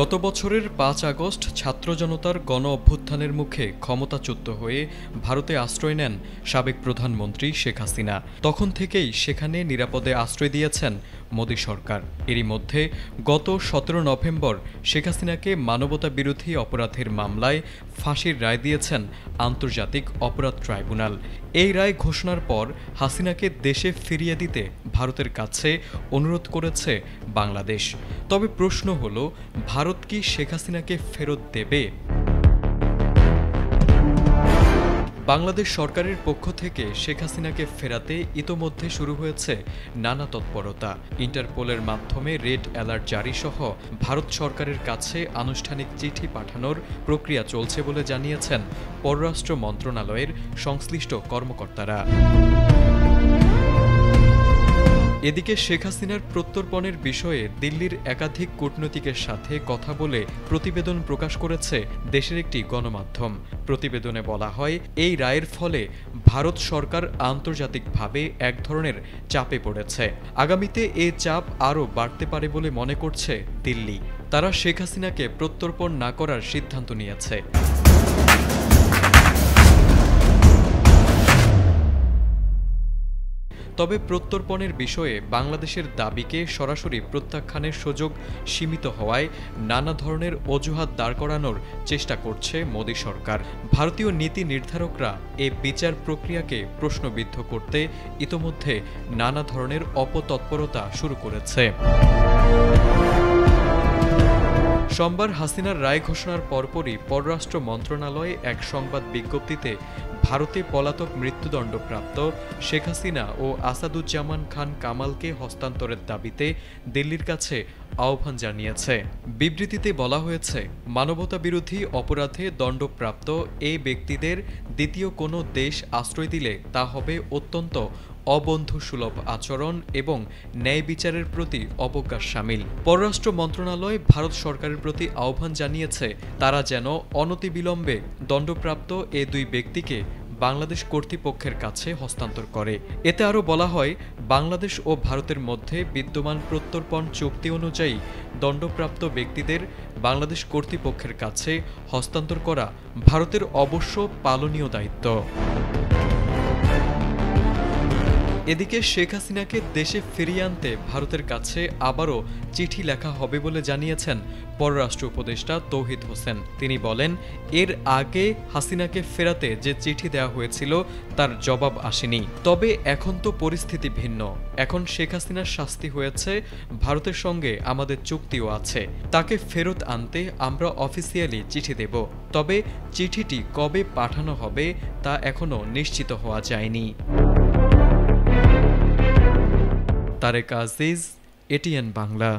গত বছরের ৫ আগস্ট ছাত্র জনতার গণ অভ্যুত্থানের মুখে ক্ষমতাচ্যুত হয়ে ভারতে আশ্রয় নেন সাবেক প্রধানমন্ত্রী শেখ হাসিনা। তখন থেকেই সেখানে নিরাপদে আশ্রয় দিয়েছেন মোদি সরকার। এরই মধ্যে গত ১৭ নভেম্বর শেখ হাসিনাকে মানবতা বিরোধী অপরাধের মামলায় ফাঁসির রায় দিয়েছেন আন্তর্জাতিক অপরাধ ট্রাইব্যুনাল। এই রায় ঘোষণার পর হাসিনাকে দেশে ফিরিয়ে দিতে ভারতের কাছে অনুরোধ করেছে বাংলাদেশ। তবে প্রশ্ন হলো, ভারত কি শেখ হাসিনাকে ফেরত দেবে? বাংলাদেশ সরকারের পক্ষ থেকে শেখ হাসিনাকে ফেরাতে ইতোমধ্যে শুরু হয়েছে নানা তৎপরতা। ইন্টারপোলের মাধ্যমে রেড অ্যালার্ট জারি সহ ভারত সরকারের কাছে আনুষ্ঠানিক চিঠি পাঠানোর প্রক্রিয়া চলছে বলে জানিয়েছেন পররাষ্ট্র মন্ত্রণালয়ের সংশ্লিষ্ট কর্মকর্তারা। এদিকে শেখ হাসিনার প্রত্যর্পণের বিষয়ে দিল্লির একাধিক কূটনীতিকের সাথে কথা বলে প্রতিবেদন প্রকাশ করেছে দেশের একটি গণমাধ্যম। প্রতিবেদনে বলা হয়, এই রায়ের ফলে ভারত সরকার আন্তর্জাতিকভাবে এক ধরনের চাপে পড়েছে। আগামীতে এ চাপ আরও বাড়তে পারে বলে মনে করছে দিল্লি। তারা শেখ হাসিনাকে প্রত্যর্পণ না করার সিদ্ধান্ত নিয়েছে। তবে প্রত্যর্পণের বিষয়ে বাংলাদেশের দাবিকে সরাসরি প্রত্যাখ্যানের সুযোগ সীমিত হওয়ায় নানা ধরনের অজুহাত দাঁড় করানোর চেষ্টা করছে মোদি সরকার। ভারতীয় নীতি নির্ধারকরা এ বিচার প্রক্রিয়াকে প্রশ্নবিদ্ধ করতে ইতোমধ্যে নানা ধরনের অপতৎপরতা শুরু করেছে। সোমবার হাসিনার রায় ঘোষণার পরপরই পররাষ্ট্র মন্ত্রণালয় এক সংবাদ বিজ্ঞপ্তিতে ভারতে পলাতক মৃত্যুদণ্ডপ্রাপ্ত শেখ হাসিনা ও আসাদুজ্জামান খান কামালকে হস্তান্তরের দাবিতে দিল্লির কাছে আহ্বান জানিয়েছে। বিবৃতিতে বলা হয়েছে, মানবতা বিরোধী অপরাধে দণ্ডপ্রাপ্ত এই ব্যক্তিদের দ্বিতীয় কোনো দেশ আশ্রয় দিলে তা হবে অত্যন্ত অবন্ধুসুলভ আচরণ এবং ন্যায় বিচারের প্রতি অবজ্ঞার শামিল। পররাষ্ট্র মন্ত্রণালয় ভারত সরকারের প্রতি আহ্বান জানিয়েছে, তারা যেন অনতিবিলম্বে দণ্ডপ্রাপ্ত এ দুই ব্যক্তিকে বাংলাদেশ কর্তৃপক্ষের কাছে হস্তান্তর করে। এতে আরও বলা হয়, বাংলাদেশ ও ভারতের মধ্যে বিদ্যমান প্রত্যর্পণ চুক্তি অনুযায়ী দণ্ডপ্রাপ্ত ব্যক্তিদের বাংলাদেশ কর্তৃপক্ষের কাছে হস্তান্তর করা ভারতের অবশ্য পালনীয় দায়িত্ব। এদিকে শেখ হাসিনাকে দেশে ফিরিয়ে আনতে ভারতের কাছে আবারও চিঠি লেখা হবে বলে জানিয়েছেন পররাষ্ট্র উপদেষ্টা তৌহিদ হোসেন। তিনি বলেন, এর আগে হাসিনাকে ফেরাতে যে চিঠি দেওয়া হয়েছিল তার জবাব আসেনি। তবে এখন তো পরিস্থিতি ভিন্ন। এখন শেখ হাসিনার শাস্তি হয়েছে, ভারতের সঙ্গে আমাদের চুক্তিও আছে। তাকে ফেরত আনতে আমরা অফিসিয়ালি চিঠি দেব। তবে চিঠিটি কবে পাঠানো হবে তা এখনো নিশ্চিত হওয়া যায়নি। তারেক আজিজ, এটিএন বাংলা।